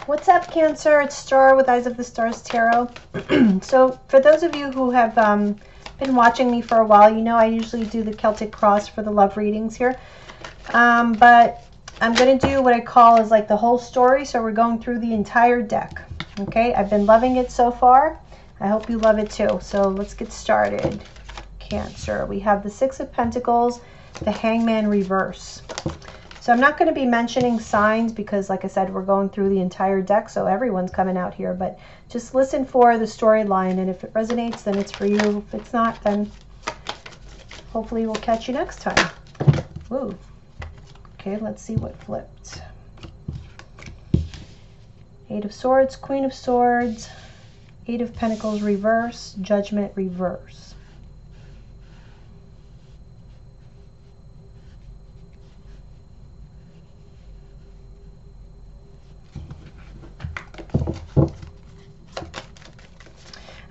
What's up, Cancer? It's Star with Eyes of the Stars Tarot. So for those of you who have been watching me for a while, you know I usually do the Celtic Cross for the love readings here. But I'm going to do what I call is like the whole story. So we're going through the entire deck. Okay, I've been loving it so far. I hope you love it too. So let's get started. Cancer. We have the Six of Pentacles, the Hangman reverse. So I'm not going to be mentioning signs because, like I said, we're going through the entire deck, so everyone's coming out here. But just listen for the storyline, and if it resonates, then it's for you. If it's not, then hopefully we'll catch you next time. Ooh. Okay, let's see what flipped. Eight of Swords, Queen of Swords, Eight of Pentacles reverse, Judgment reverse.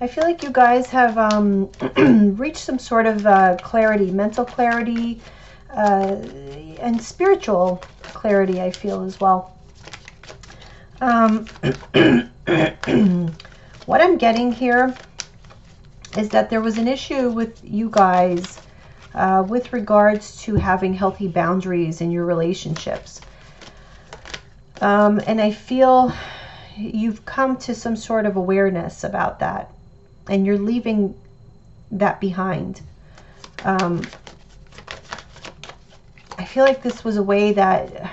I feel like you guys have reached some sort of clarity, mental clarity, and spiritual clarity, I feel as well. What I'm getting here is that there was an issue with you guys with regards to having healthy boundaries in your relationships. And I feel you've come to some sort of awareness about that. And you're leaving that behind. I feel like this was a way that,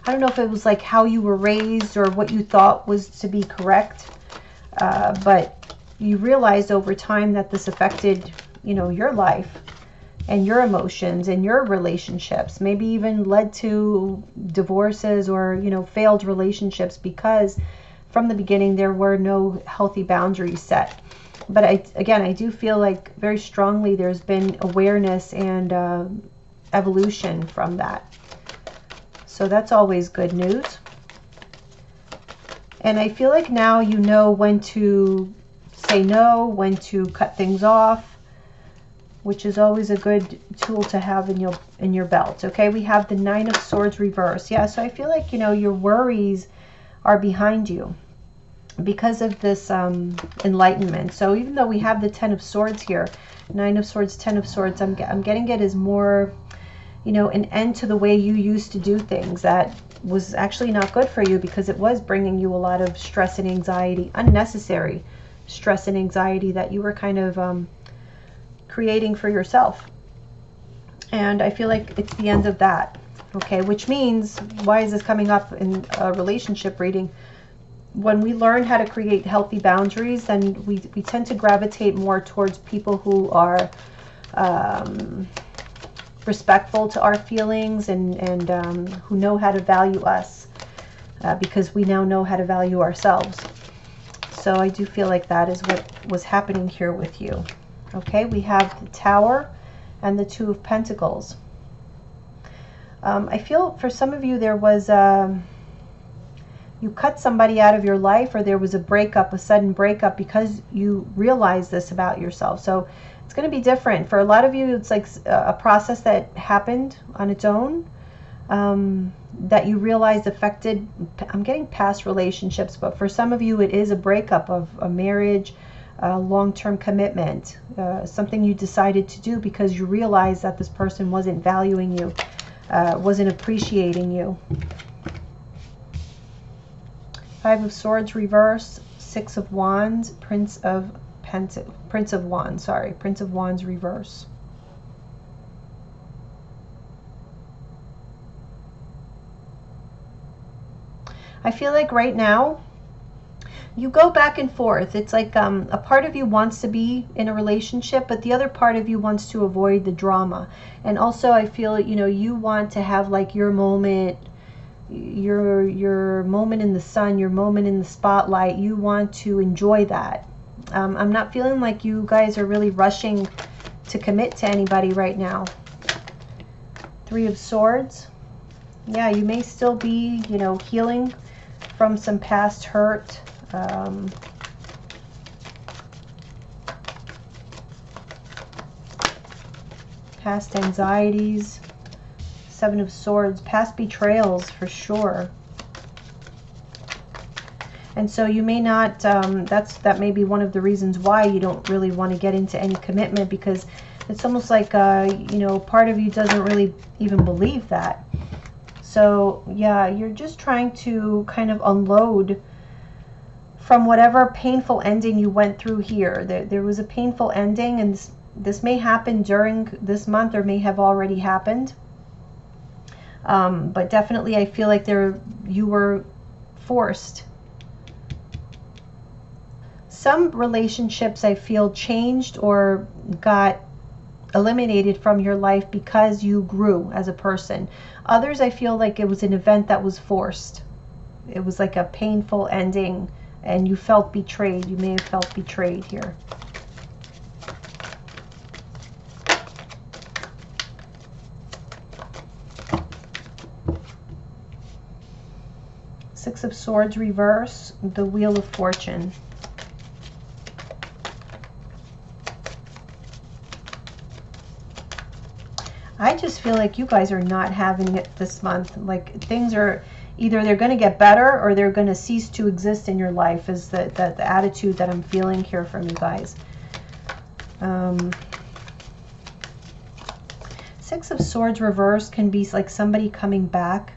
I don't know if it was like how you were raised or what you thought was to be correct, but you realized over time that this affected, you know, your life and your emotions and your relationships, maybe even led to divorces or, you know, failed relationships because from the beginning there were no healthy boundaries set. But I do feel like very strongly there's been awareness and evolution from that. So that's always good news. And I feel like now you know when to say no, when to cut things off, which is always a good tool to have in your belt. Okay, we have the Nine of Swords reverse. Yeah, so I feel like, you know, your worries are behind you because of this enlightenment. So even though we have the Ten of Swords here, Nine of Swords, Ten of Swords, I'm getting it as more, you know, an end to the way you used to do things that was actually not good for you because it was bringing you a lot of stress and anxiety, unnecessary stress and anxiety that you were kind of creating for yourself. And I feel like it's the end of that. Okay, which means, why is this coming up in a relationship reading? When we learn how to create healthy boundaries, then we tend to gravitate more towards people who are respectful to our feelings and who know how to value us because we now know how to value ourselves. So I do feel like that is what was happening here with you. Okay, we have the Tower and the Two of Pentacles. I feel for some of you there was you cut somebody out of your life, or there was a breakup, a sudden breakup, because you realized this about yourself. So it's going to be different. For a lot of you, it's like a process that happened on its own that you realized affected, I'm getting past relationships, but for some of you, it is a breakup of a marriage, a long-term commitment, something you decided to do because you realized that this person wasn't valuing you, wasn't appreciating you. Five of Swords reverse, Six of Wands, Prince of Wands, sorry, Prince of Wands reverse. I feel like right now you go back and forth. It's like a part of you wants to be in a relationship, but the other part of you wants to avoid the drama. And also I feel, you know, you want to have like your moment, your moment in the sun, your moment in the spotlight. You want to enjoy that. I'm not feeling like you guys are really rushing to commit to anybody right now. Three of Swords. Yeah, you may still be, you know, healing from some past hurt. Past anxieties. Seven of Swords, past betrayals for sure. And so you may not, that may be one of the reasons why you don't really want to get into any commitment, because it's almost like, you know, part of you doesn't really even believe that. So yeah, you're just trying to kind of unload from whatever painful ending you went through here. There was a painful ending, and this may happen during this month or may have already happened. But definitely I feel like you were forced. Some relationships I feel changed or got eliminated from your life because you grew as a person. Others I feel like it was an event that was forced. It was like a painful ending and you felt betrayed. You may have felt betrayed here. Six of Swords reverse, the Wheel of Fortune. I just feel like you guys are not having it this month. Like things are either they're going to get better or they're going to cease to exist in your life, is the attitude that I'm feeling here from you guys. Six of Swords reverse can be like somebody coming back.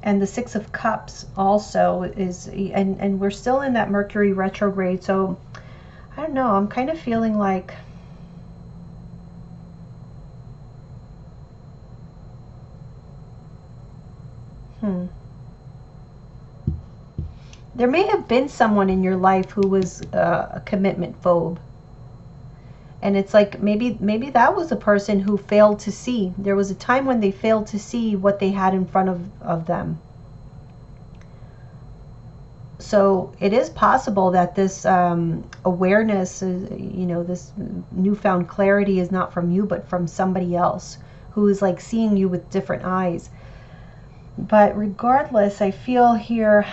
And the Six of Cups also is, and we're still in that Mercury retrograde. So I don't know, I'm kind of feeling like there may have been someone in your life who was a commitment phobe. And it's like maybe that was a person who failed to see. There was a time when they failed to see what they had in front of them. So it is possible that this awareness, you know, this newfound clarity is not from you, but from somebody else who is like seeing you with different eyes. But regardless, I feel here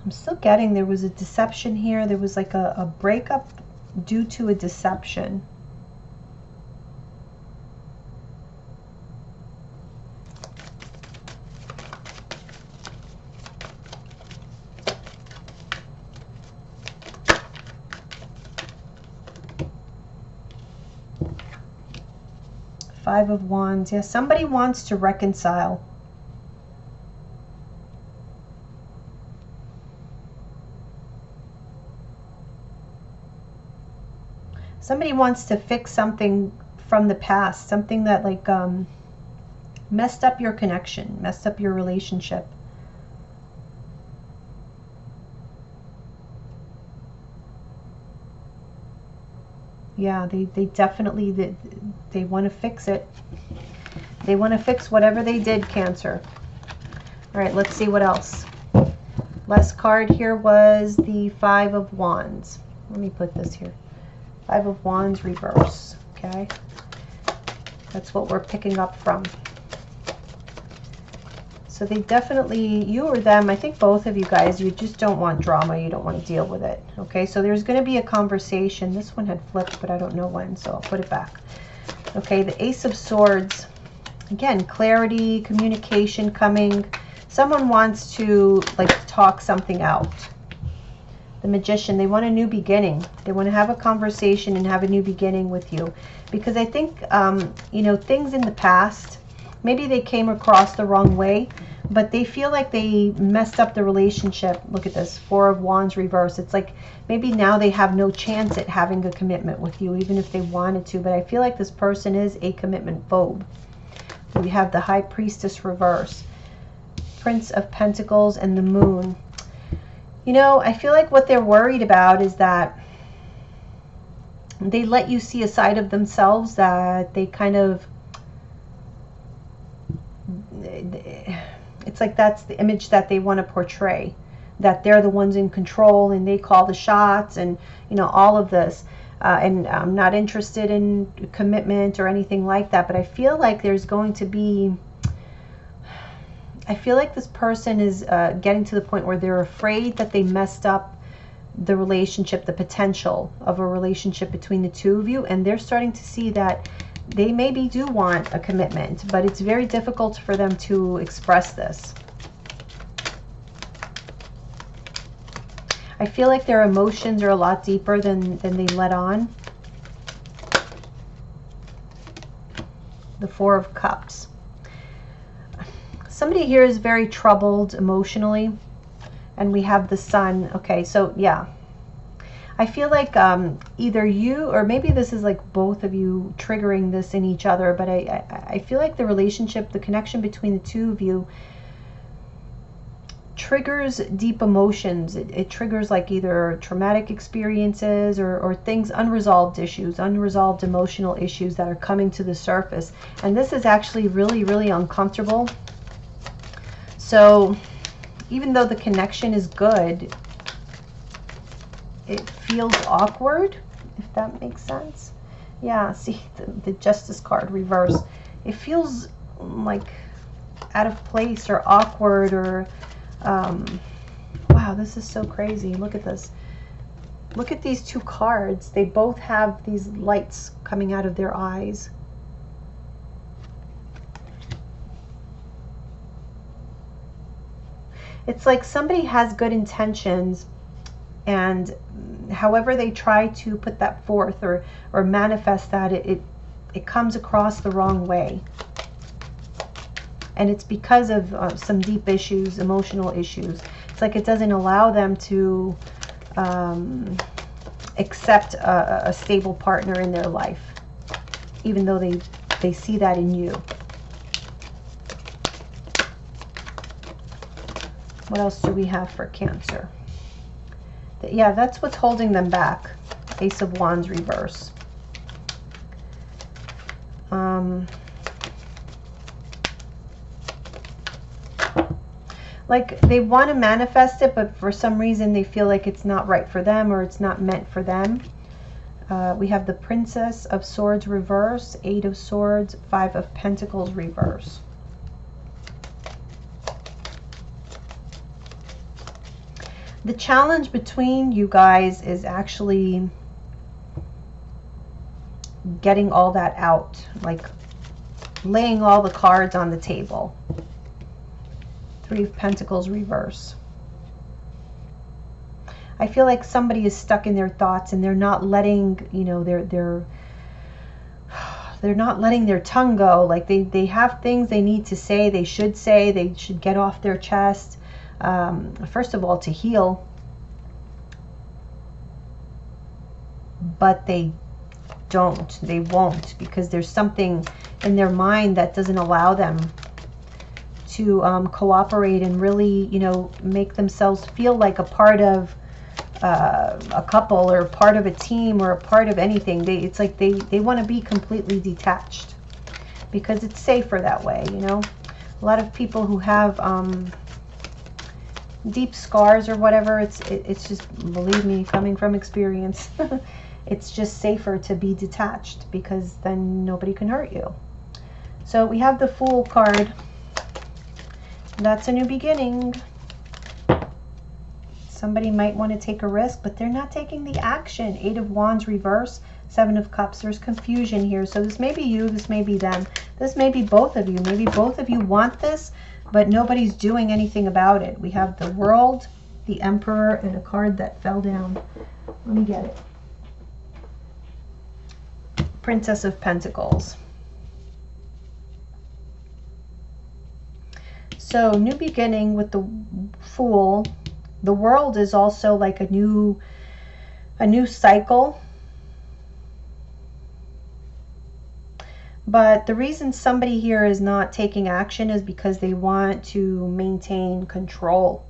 I'm still getting there was a deception here. There was like a breakup due to a deception. Five of Wands. Yeah, somebody wants to reconcile. Somebody wants to fix something from the past, something that like messed up your connection, messed up your relationship. Yeah, they definitely, they want to fix it. They want to fix whatever they did, Cancer. All right, let's see what else. Last card here was the Five of Wands. Let me put this here. Five of Wands reverse, okay? That's what we're picking up from. So they definitely, you or them, I think both of you guys, you just don't want drama. You don't want to deal with it, okay? So there's going to be a conversation. This one had flipped, but I don't know when, so I'll put it back. Okay, the Ace of Swords. Again, clarity, communication coming. Someone wants to, like, talk something out. The Magician, they want a new beginning. They want to have a conversation and have a new beginning with you. Because I think, you know, things in the past, maybe they came across the wrong way, but they feel like they messed up the relationship. Look at this, Four of Wands reverse. It's like maybe now they have no chance at having a commitment with you, even if they wanted to. But I feel like this person is a commitment phobe. We have the High Priestess reverse, Prince of Pentacles, and the Moon. You know, I feel like what they're worried about is that they let you see a side of themselves that they kind of, it's like that's the image that they want to portray, that they're the ones in control and they call the shots, and you know, all of this. And I'm not interested in commitment or anything like that, but I feel like there's going to be, I feel like this person is getting to the point where they're afraid that they messed up the relationship, the potential of a relationship between the two of you, and they're starting to see that they maybe do want a commitment, but it's very difficult for them to express this. I feel like their emotions are a lot deeper than they let on. The Four of Cups. Somebody here is very troubled emotionally. And we have the Sun. Okay, so yeah. I feel like either you, or maybe this is like both of you triggering this in each other, but I feel like the relationship, the connection between the two of you triggers deep emotions. It triggers like either traumatic experiences or things, unresolved issues, unresolved emotional issues that are coming to the surface. And this is actually really, really uncomfortable. So even though the connection is good, it feels awkward, if that makes sense. Yeah, see the Justice card reverse. It feels like out of place or awkward or wow, this is so crazy. Look at this. Look at these two cards. They both have these lights coming out of their eyes. It's like somebody has good intentions, and however they try to put that forth or manifest that, it comes across the wrong way. And it's because of some deep issues, emotional issues. It's like it doesn't allow them to accept a stable partner in their life, even though they see that in you. What else do we have for Cancer? Yeah, that's what's holding them back. Ace of Wands reverse. Like they want to manifest it, but for some reason they feel like it's not right for them or it's not meant for them. We have the Princess of Swords reverse, Eight of Swords, Five of Pentacles reverse. The challenge between you guys is actually getting all that out, like laying all the cards on the table. Three of Pentacles reverse. I feel like somebody is stuck in their thoughts and they're not letting, you know, they're not letting their tongue go. Like they have things they need to say, they should get off their chest. First of all, to heal, but they won't, because there's something in their mind that doesn't allow them to cooperate and really, you know, make themselves feel like a part of a couple or part of a team or a part of anything. It's like they want to be completely detached because it's safer that way, you know. A lot of people who have deep scars or whatever, it's just, believe me, coming from experience, it's just safer to be detached because then nobody can hurt you. So we have the Fool card. That's a new beginning. Somebody might want to take a risk, but they're not taking the action. Eight of Wands reverse, Seven of Cups. There's confusion here. So this may be you, this may be them. This may be both of you. Maybe both of you want this, but nobody's doing anything about it. We have the World, the Emperor, and a card that fell down. Let me get it. Princess of Pentacles. So new beginning with the Fool. The World is also like a new cycle. But the reason somebody here is not taking action is because they want to maintain control.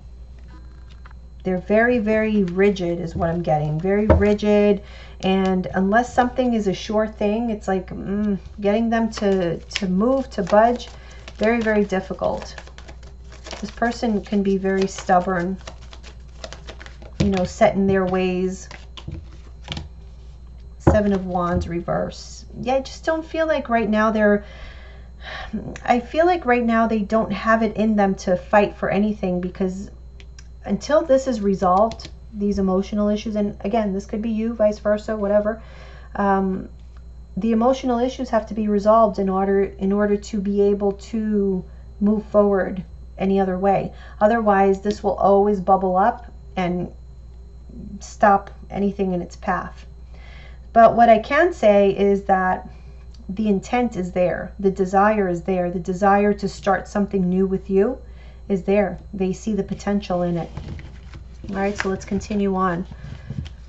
They're very, very rigid is what I'm getting. Very rigid. And unless something is a sure thing, it's like getting them to move, to budge, very, very difficult. This person can be very stubborn, you know, set in their ways. Seven of Wands reverse. Yeah, I just don't feel like right now I feel like right now they don't have it in them to fight for anything, because until this is resolved, these emotional issues. And again, this could be you, vice versa, whatever. The emotional issues have to be resolved in order to be able to move forward any other way. Otherwise, this will always bubble up and stop anything in its path. But what I can say is that the intent is there. The desire is there. The desire to start something new with you is there. They see the potential in it. All right, so let's continue on.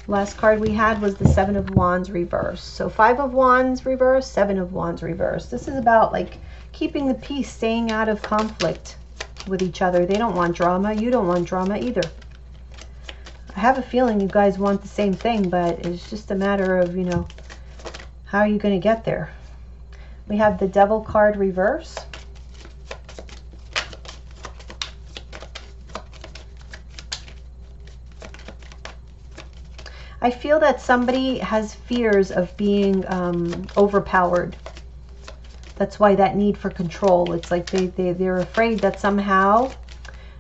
Last card we had was the Seven of Wands reverse. So Five of Wands reverse, Seven of Wands reverse. This is about like keeping the peace, staying out of conflict with each other. They don't want drama. You don't want drama either. I have a feeling you guys want the same thing, but it's just a matter of, you know, how are you going to get there? We have the Devil card reverse. I feel that somebody has fears of being overpowered. That's why that need for control. It's like they're afraid that somehow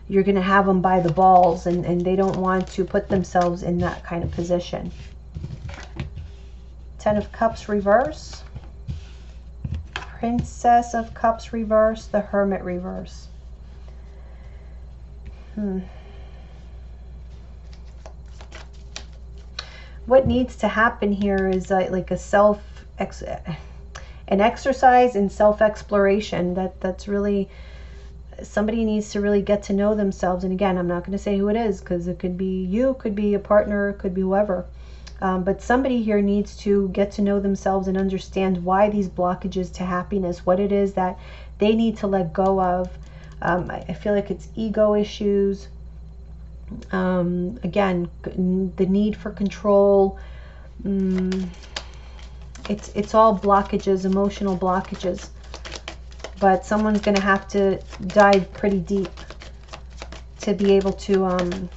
you're going to have them by the balls, and they don't want to put themselves in that kind of position. Ten of Cups reverse. Princess of Cups reverse. The Hermit reverse. What needs to happen here is like an exercise in self-exploration. That's really, somebody needs to really get to know themselves. And again, I'm not going to say who it is, because it could be you, could be a partner, could be whoever. But somebody here needs to get to know themselves and understand why these blockages to happiness, what it is that they need to let go of. I feel like it's ego issues. Again, the need for control. It's all blockages, emotional blockages. But someone's going to have to dive pretty deep to be able to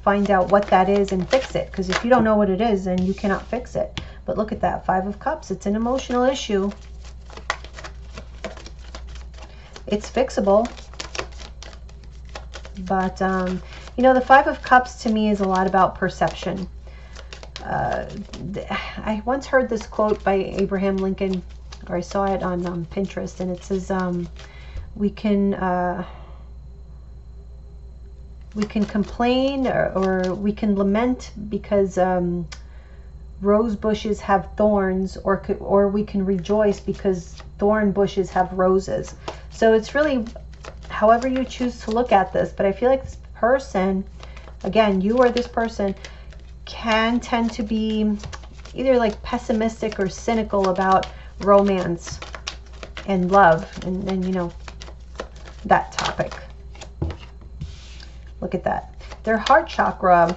find out what that is and fix it. Because if you don't know what it is, then you cannot fix it. But look at that, Five of Cups. It's an emotional issue. It's fixable. But, you know, the Five of Cups to me is a lot about perception. I once heard this quote by Abraham Lincoln, or I saw it on Pinterest, and it says, we can complain or we can lament because rose bushes have thorns, or we can rejoice because thorn bushes have roses. So it's really however you choose to look at this. But I feel like this person, again, you or this person, can tend to be either like pessimistic or cynical about romance and love and you know, that topic. Look at that. Their heart chakra,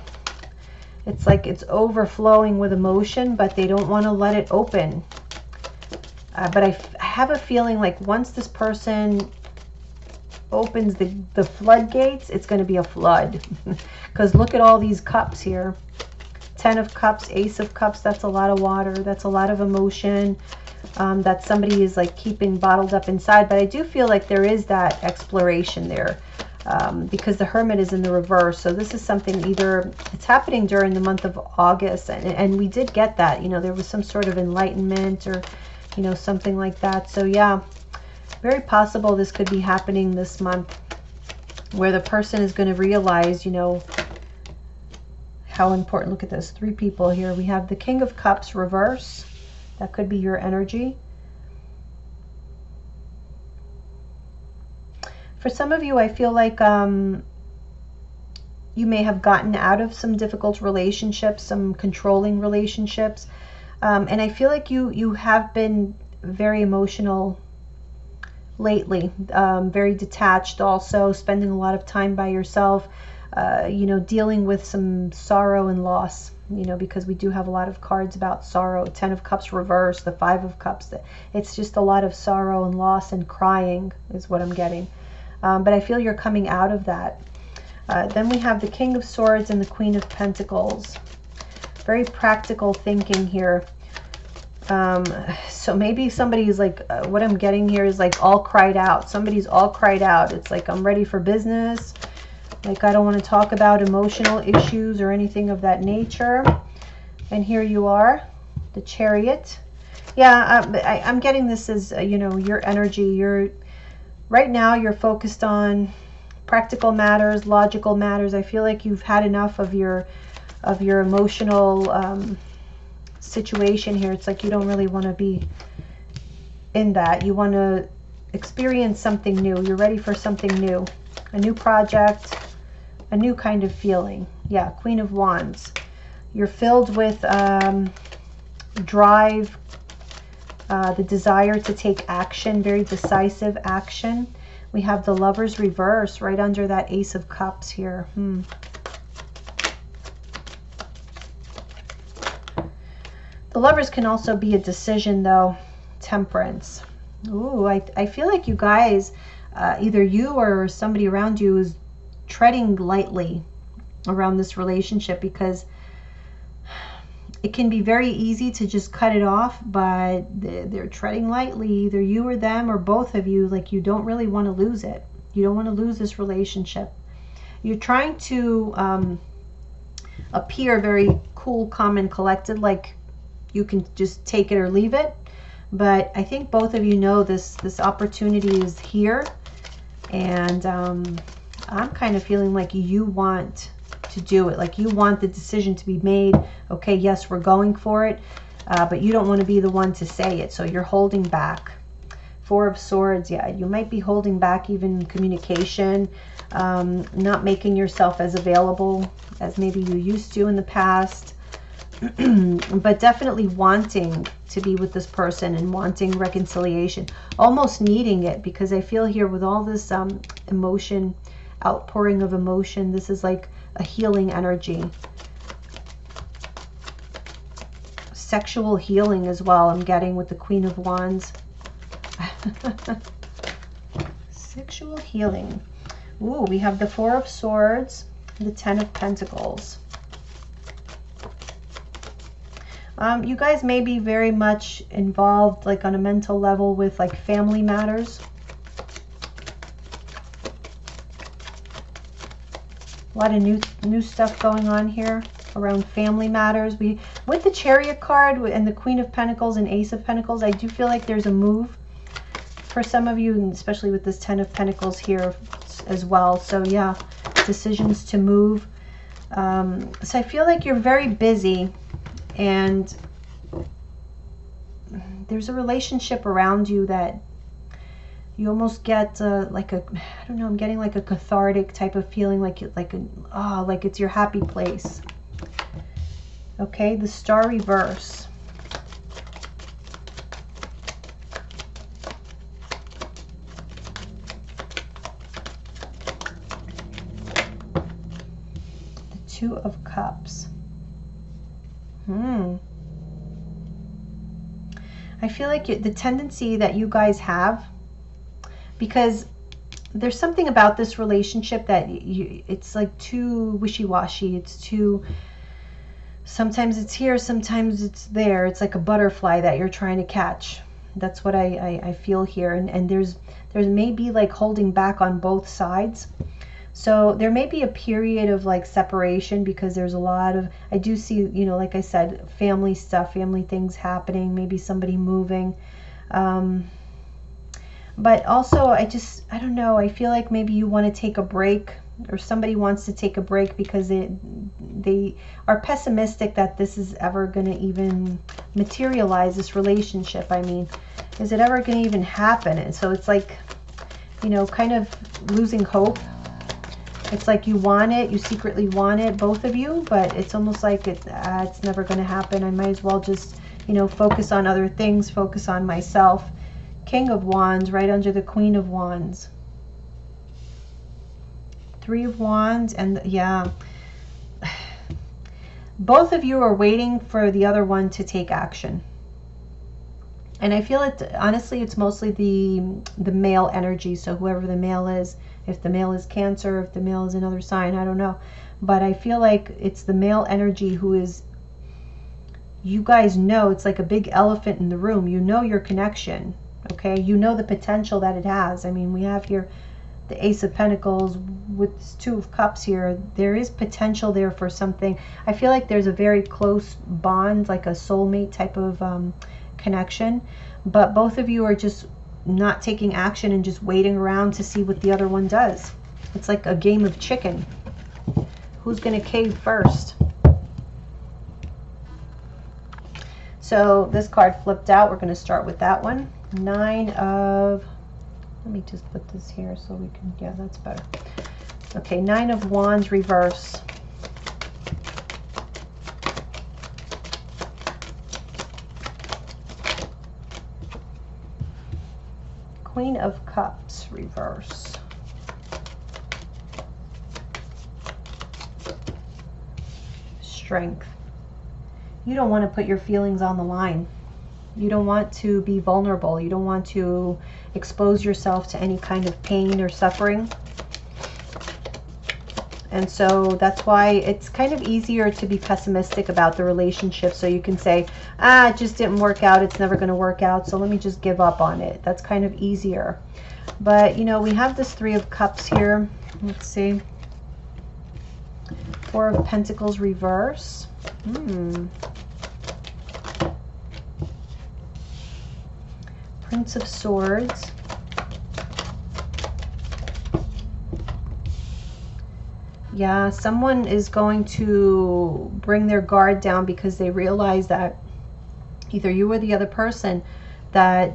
it's like it's overflowing with emotion, but they don't want to let it open. But I have a feeling like once this person opens the floodgates, it's going to be a flood. Because look at all these cups here. Ten of Cups, Ace of Cups, that's a lot of water. That's a lot of emotion that somebody is like keeping bottled up inside. But I do feel like there is that exploration there because the Hermit is in the reverse. So this is something either it's happening during the month of August. And we did get that, you know, there was some sort of enlightenment or, you know, something like that. So yeah, very possible this could be happening this month where the person is going to realize, you know, how important. Look at this, 3 people here. We have the King of Cups reverse. That could be your energy. For some of you, I feel like you may have gotten out of some difficult relationships, some controlling relationships. And I feel like you have been very emotional lately, very detached also, spending a lot of time by yourself. You know, dealing with some sorrow and loss, you know, because we do have a lot of cards about sorrow. Ten of Cups reverse, the Five of Cups. It's just a lot of sorrow and loss and crying is what I'm getting. But I feel you're coming out of that. Then we have the King of Swords and the Queen of Pentacles. Very practical thinking here. So maybe somebody's like, what I'm getting here is like all cried out. Somebody's all cried out. It's like, I'm ready for business. Like, I don't want to talk about emotional issues or anything of that nature. And here you are, the Chariot. Yeah, I'm getting this as, you know, your energy. Right now you're focused on practical matters, logical matters. I feel like you've had enough of your emotional situation here. It's like you don't really want to be in that. You want to experience something new. You're ready for something new, a new project, a new kind of feeling. Yeah, Queen of Wands. You're filled with drive, the desire to take action, very decisive action. We have the Lover's reverse right under that Ace of Cups here. The Lovers can also be a decision, though. Temperance. Ooh, I feel like you guys, either you or somebody around you is treading lightly around this relationship, because it can be very easy to just cut it off, but they're treading lightly, either you or them or both of you. Like, you don't really want to lose it. You don't want to lose this relationship. You're trying to appear very cool, calm, and collected, like you can just take it or leave it. But I think both of you know this opportunity is here, and I'm kind of feeling like you want to do it. Like, you want the decision to be made. Okay, yes, we're going for it, but you don't want to be the one to say it, so you're holding back. Four of Swords. Yeah, you might be holding back even communication, not making yourself as available as maybe you used to in the past. But definitely wanting to be with this person and wanting reconciliation, almost needing it, because I feel here with all this emotion, outpouring of emotion, this is like a healing energy. Sexual healing as well, I'm getting with the Queen of Wands. Sexual healing. Ooh, we have the Four of Swords, the Ten of Pentacles. You guys may be very much involved, like on a mental level, with like family matters. A lot of new stuff going on here around family matters. With the Chariot card and the Queen of Pentacles and Ace of Pentacles, I do feel like there's a move for some of you, and especially with this Ten of Pentacles here as well. So yeah, decisions to move. So I feel like you're very busy, and there's a relationship around you that you almost get like a, I don't know, I'm getting like a cathartic type of feeling, like it's your happy place. Okay, the Star reverse. The Two of Cups. I feel like the tendency that you guys have, because there's something about this relationship that it's like too wishy-washy. It's too, sometimes it's here, sometimes it's there. It's like a butterfly that you're trying to catch. That's what I feel here. And there's maybe like holding back on both sides. So there may be a period of like separation, because there's a lot of, I do see, you know, like I said, family stuff, family things happening, maybe somebody moving. But also I don't know, I feel like maybe you want to take a break, or somebody wants to take a break because they are pessimistic that this is ever going to even materialize, this relationship. I mean, is it ever going to even happen? And so it's like, you know, kind of losing hope. It's like you want it, you secretly want it, both of you, but it's almost like it's never going to happen. I might as well just, you know, focus on other things, focus on myself. King of Wands right under the Queen of Wands. Three of Wands, and yeah, both of you are waiting for the other one to take action. And I feel it, honestly, it's mostly the male energy. So whoever the male is, if the male is Cancer, if the male is another sign, I don't know. But I feel like it's the male energy who is, you guys know, it's like a big elephant in the room. You know your connection, okay? You know the potential that it has. I mean, we have here the Ace of Pentacles with this Two of Cups here, there is potential there for something. I feel like there's a very close bond, like a soulmate type of connection, but both of you are just not taking action and just waiting around to see what the other one does. It's like a game of chicken. Who's going to cave first? So this card flipped out. We're going to start with that one. Nine of... Let me just put this here so we can... Yeah, that's better. Okay, Nine of Wands reverse. Queen of Cups reverse. Strength. You don't want to put your feelings on the line. You don't want to be vulnerable. You don't want to expose yourself to any kind of pain or suffering. And so that's why it's kind of easier to be pessimistic about the relationship. So you can say, it just didn't work out. It's never going to work out. So let me just give up on it. That's kind of easier. But, you know, we have this Three of Cups here. Let's see. Four of Pentacles reverse. Prince of Swords. Yeah, someone is going to bring their guard down because they realize that either you or the other person, that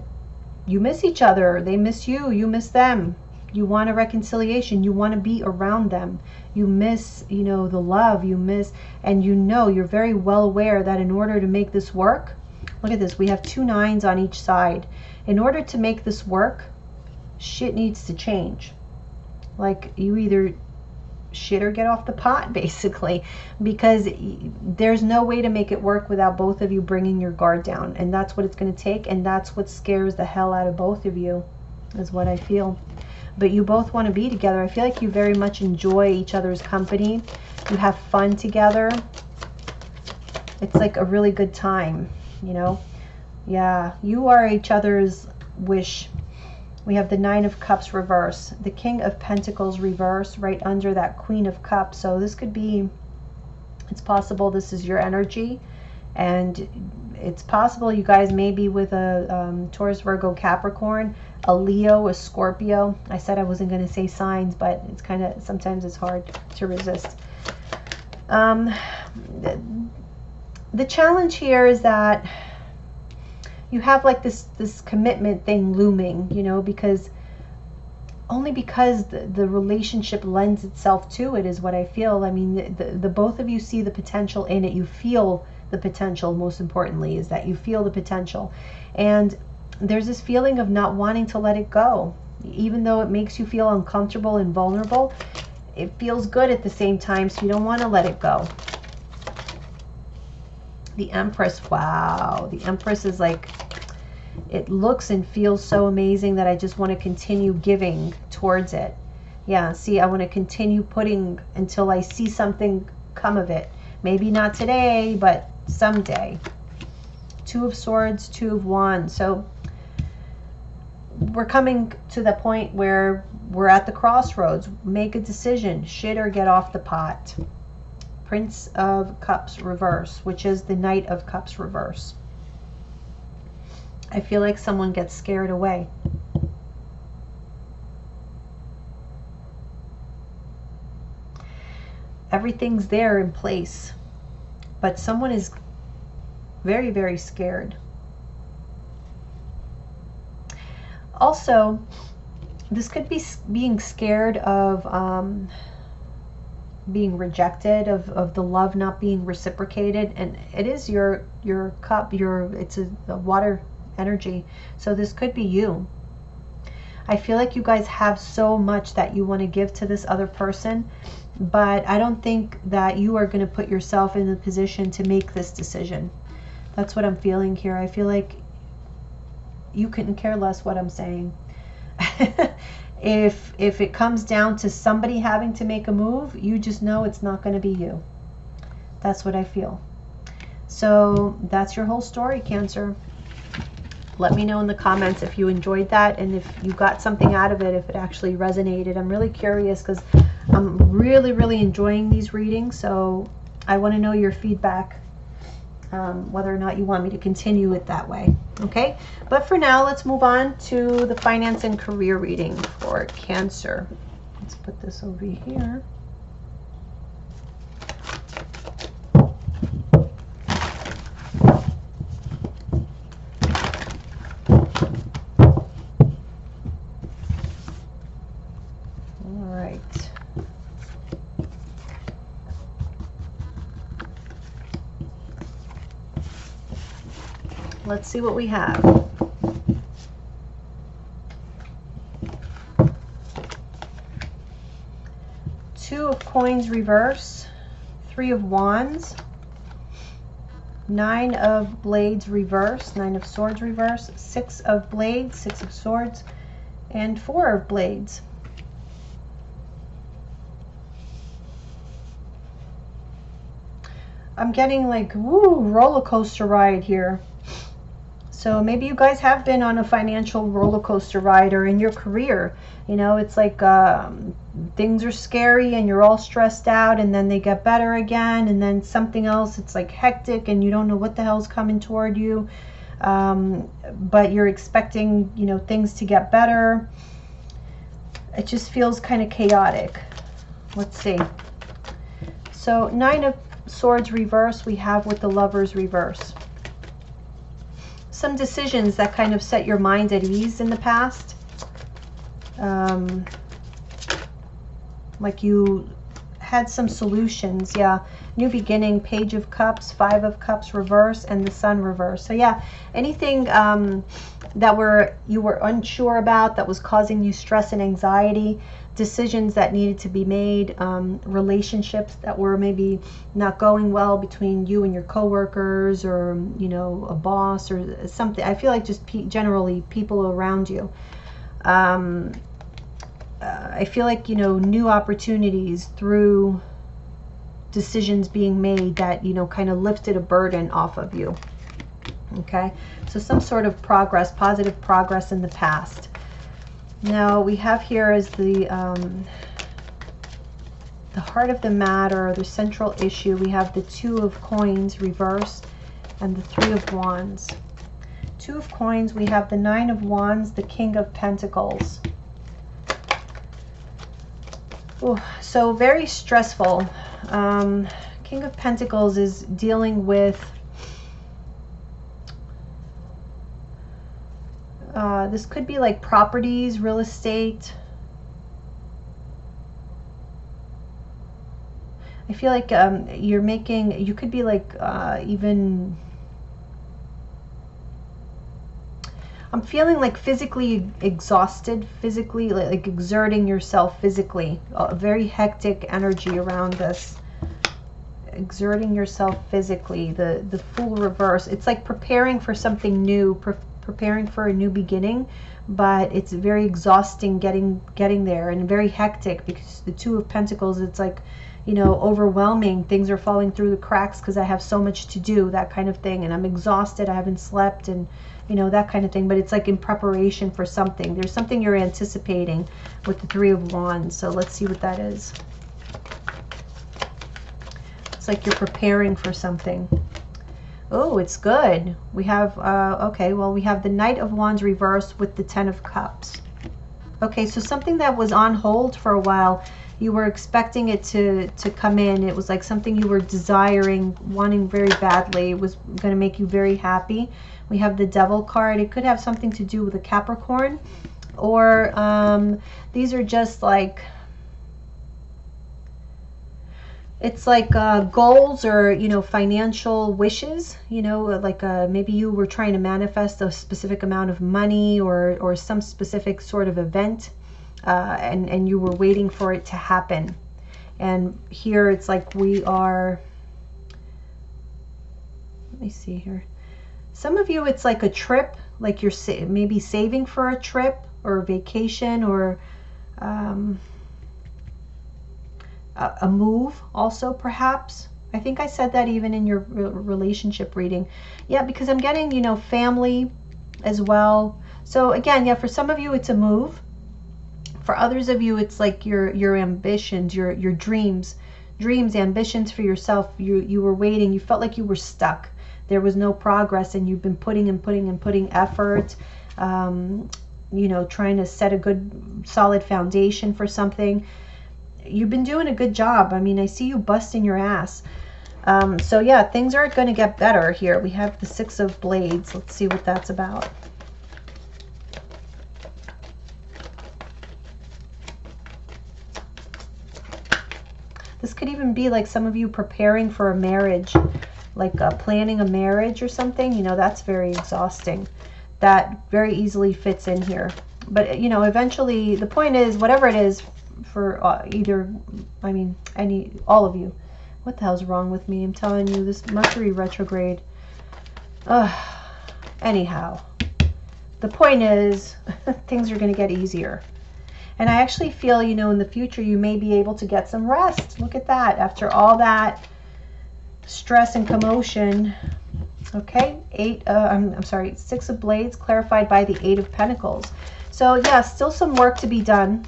you miss each other. They miss you. You miss them. You want a reconciliation. You want to be around them. You miss, you know, the love. You miss, and you know, you're very well aware that in order to make this work, look at this. We have two nines on each side. In order to make this work, shit needs to change. Like, you either shit or get off the pot, basically, because there's no way to make it work without both of you bringing your guard down. And that's what it's going to take. And that's what scares the hell out of both of you, is what I feel. But you both want to be together. I feel like you very much enjoy each other's company. You have fun together. It's like a really good time, you know. Yeah, you are each other's wish. We have the Nine of Cups reverse, the King of Pentacles reverse right under that Queen of Cups. So this could be, it's possible this is your energy, and it's possible you guys may be with a Taurus, Virgo, Capricorn, a Leo, a Scorpio. I said I wasn't going to say signs, but it's kind of, sometimes it's hard to resist. The challenge here is that you have like this commitment thing looming, you know, because only because the relationship lends itself to it, is what I feel. I mean, the both of you see the potential in it. You feel the potential, most importantly, is that you feel the potential. And there's this feeling of not wanting to let it go. Even though it makes you feel uncomfortable and vulnerable, it feels good at the same time, so you don't want to let it go. The Empress, wow. The Empress is like, it looks and feels so amazing that I just want to continue giving towards it. Yeah, see, I want to continue putting until I see something come of it. Maybe not today, but someday. Two of Swords, Two of Wands. So we're coming to the point where we're at the crossroads. Make a decision, shit or get off the pot. Prince of Cups reverse, which is the Knight of Cups reverse. I feel like someone gets scared away. Everything's there in place, but someone is very, very scared. Also, this could be being scared of being rejected, of the love not being reciprocated. And it is your cup, it's a water energy, so this could be you. I feel like you guys have so much that you want to give to this other person, but I don't think that you are going to put yourself in the position to make this decision. That's what I'm feeling here. I feel like you couldn't care less what I'm saying. If it comes down to somebody having to make a move, you just know it's not going to be you. That's what I feel. So that's your whole story, Cancer. Let me know in the comments if you enjoyed that and if you got something out of it, if it actually resonated. I'm really curious because I'm really enjoying these readings, so I want to know your feedback, whether or not you want me to continue it that way. Okay, but for now, let's move on to the finance and career reading for Cancer. Let's put this over here. Let's see what we have. Two of Coins reverse, Three of Wands, Nine of Blades reverse, Nine of Swords reverse, Six of Blades, Six of Swords, and Four of Blades. I'm getting like, woo, roller coaster ride here. So maybe you guys have been on a financial roller coaster ride, or in your career. You know, it's like things are scary and you're all stressed out, and then they get better again, and then something else, it's like hectic and you don't know what the hell's coming toward you. But you're expecting, you know, things to get better. It just feels kind of chaotic. Let's see. So Nine of Swords reverse we have with the Lovers reverse. Some decisions that kind of set your mind at ease in the past. Like you had some solutions. Yeah, new beginning, Page of Cups, Five of Cups reverse, and the Sun reverse. So yeah, anything that you were unsure about, that was causing you stress and anxiety, decisions that needed to be made, relationships that were maybe not going well between you and your coworkers, or you know, a boss or something. I feel like just generally people around you. I feel like, you know, new opportunities through decisions being made that, you know, kind of lifted a burden off of you. Okay, so some sort of progress, positive progress in the past. Now we have here is the heart of the matter, the central issue. We have the Two of Coins reversed and the Three of Wands. Two of Coins, we have the Nine of Wands, the King of Pentacles. Ooh, so very stressful. King of Pentacles is dealing with this could be like properties, real estate. I feel like you could be like even, I'm feeling like physically exhausted, physically like exerting yourself physically. A very hectic energy around this. Exerting yourself physically. The Fool reverse. It's like preparing for something new, preparing for a new beginning, but it's very exhausting getting there, and very hectic because the Two of Pentacles, it's like, you know, overwhelming. Things are falling through the cracks because I have so much to do, that kind of thing, and I'm exhausted. I haven't slept, and you know, that kind of thing. But it's like in preparation for something. There's something you're anticipating with the Three of Wands. So let's see what that is. It's like you're preparing for something. Oh, it's good. We have okay, well, we have the Knight of Wands reversed with the Ten of Cups. Okay, so something that was on hold for a while, you were expecting it to come in. It was like something you were desiring, wanting very badly. It was going to make you very happy. We have the Devil card. It could have something to do with a Capricorn, or these are just like, it's like goals, or, you know, financial wishes, you know, like maybe you were trying to manifest a specific amount of money, or some specific sort of event, and you were waiting for it to happen. And here it's like we are, let me see here. Some of you, it's like a trip, like you're maybe saving for a trip or a vacation, or a move also, perhaps. I think I said that even in your relationship reading. Yeah, because I'm getting, you know, family, as well. So again, yeah, for some of you it's a move. For others of you, it's like your ambitions, your dreams, ambitions for yourself. You were waiting. You felt like you were stuck. There was no progress, and you've been putting effort. You know, trying to set a good, solid foundation for something. You've been doing a good job. I mean, I see you busting your ass. So yeah, things are going to get better here. We have the Six of Blades. Let's see what that's about. This could even be like some of you preparing for a marriage, like planning a marriage or something. You know, that's very exhausting. That very easily fits in here. But, you know, eventually the point is, whatever it is for either, I mean, all of you. What the hell's wrong with me? I'm telling you, this Mercury retrograde. Anyhow, the point is, things are going to get easier. And I actually feel, you know, in the future, you may be able to get some rest. Look at that. After all that stress and commotion. Okay, I'm sorry, Six of Blades clarified by the Eight of Pentacles. So yeah, still some work to be done.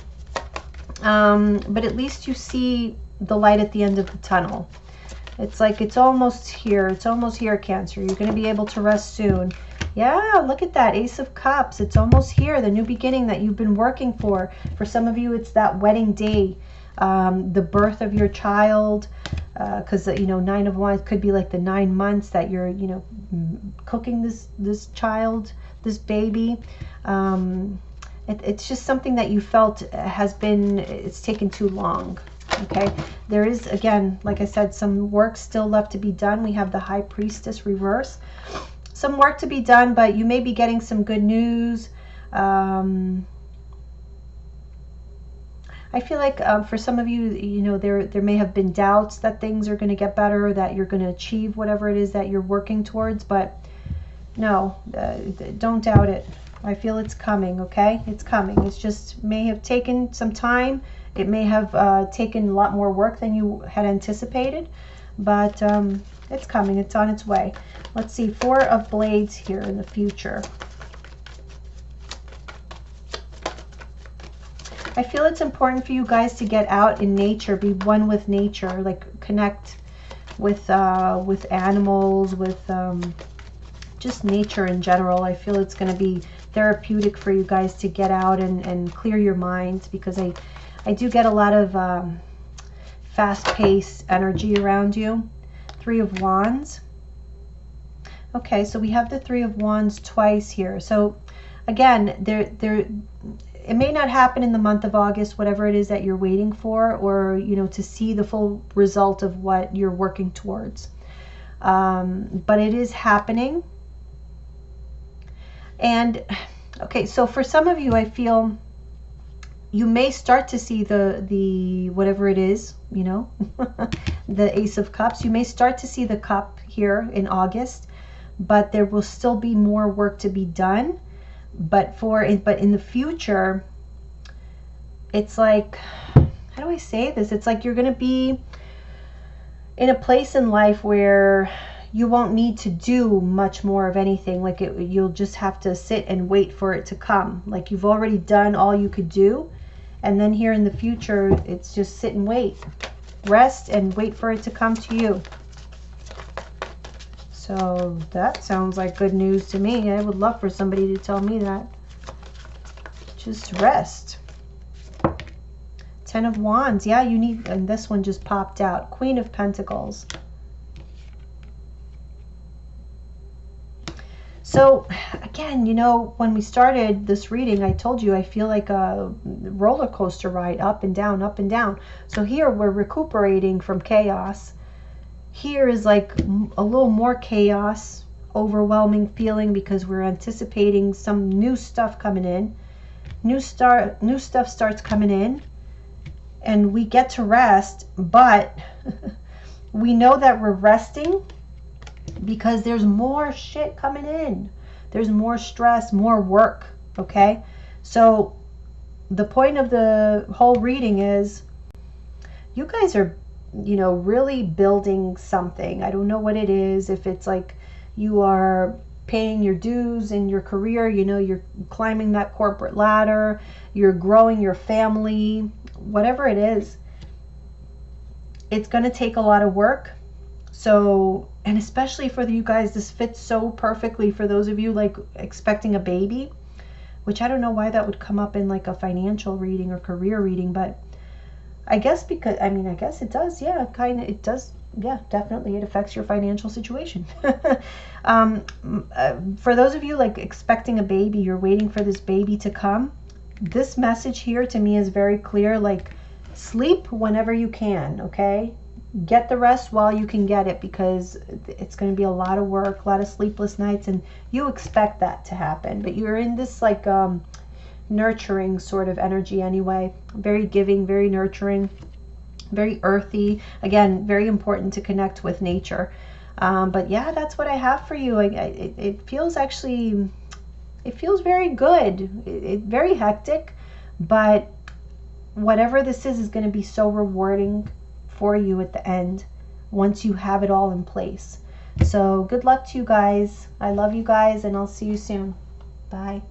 But at least you see the light at the end of the tunnel. It's like it's almost here. It's almost here, Cancer. You're going to be able to rest soon. Yeah, look at that. Ace of Cups. It's almost here. The new beginning that you've been working for. For some of you, it's that wedding day. The birth of your child. Because, you know, Nine of Wands could be like the 9 months that you're, you know, cooking this child, this baby. It's just something that you felt has been, it's taken too long. Okay, there is, again, like I said, some work still left to be done. We have the High Priestess reverse. Some work to be done, but you may be getting some good news. I feel like for some of you, you know, there may have been doubts that things are going to get better, that you're going to achieve whatever it is that you're working towards. But no, don't doubt it. I feel it's coming, okay? It's coming. It's just may have taken some time. It may have taken a lot more work than you had anticipated. But it's coming. It's on its way. Let's see. Four of Blades here in the future. I feel it's important for you guys to get out in nature, be one with nature, like connect with animals, with just nature in general. I feel it's going to be therapeutic for you guys to get out and clear your minds, because I do get a lot of fast-paced energy around you. Three of Wands. Okay, so we have the Three of Wands twice here. So again, it may not happen in the month of August, whatever it is that you're waiting for, or, you know, to see the full result of what you're working towards. But it is happening. And okay, so for some of you, I feel you may start to see the whatever it is, you know, the Ace of Cups. You may start to see the cup here in August, but there will still be more work to be done. But in the future, it's like, how do I say this? It's like you're going to be in a place in life where you won't need to do much more of anything. Like you'll just have to sit and wait for it to come. Like you've already done all you could do. And then here in the future, it's just sit and wait. Rest and wait for it to come to you. So that sounds like good news to me. I would love for somebody to tell me that. Just rest. Ten of Wands. Yeah, you need, and this one just popped out. Queen of Pentacles. So again, you know, when we started this reading, I told you I feel like a roller coaster ride, up and down, up and down. So here we're recuperating from chaos. Here is like a little more chaos, overwhelming feeling, because we're anticipating some new stuff coming in. New stuff starts coming in, and we get to rest, but we know that we're resting because there's more shit coming in. There's more stress, more work, okay? So the point of the whole reading is you guys are, you know, really building something. I don't know what it is. If it's like you are paying your dues in your career. You know, you're climbing that corporate ladder, you're growing your family, whatever it is. It's going to take a lot of work. So, and especially for you guys, this fits so perfectly for those of you like expecting a baby, which I don't know why that would come up in like a financial reading or career reading, but I guess because, I mean, I guess it does. Yeah, kind of, it does. Yeah, definitely. It affects your financial situation. For those of you like expecting a baby, you're waiting for this baby to come. This message here to me is very clear. Like, sleep whenever you can, okay? Get the rest while you can get it, because it's going to be a lot of work, a lot of sleepless nights, and you expect that to happen. But you're in this like nurturing sort of energy anyway. Very giving, very nurturing, very earthy. Again, very important to connect with nature. But yeah, that's what I have for you. It feels actually, it feels very good. Very hectic, but whatever this is going to be so rewarding for you at the end once you have it all in place. So good luck to you guys. I love you guys, and I'll see you soon. Bye.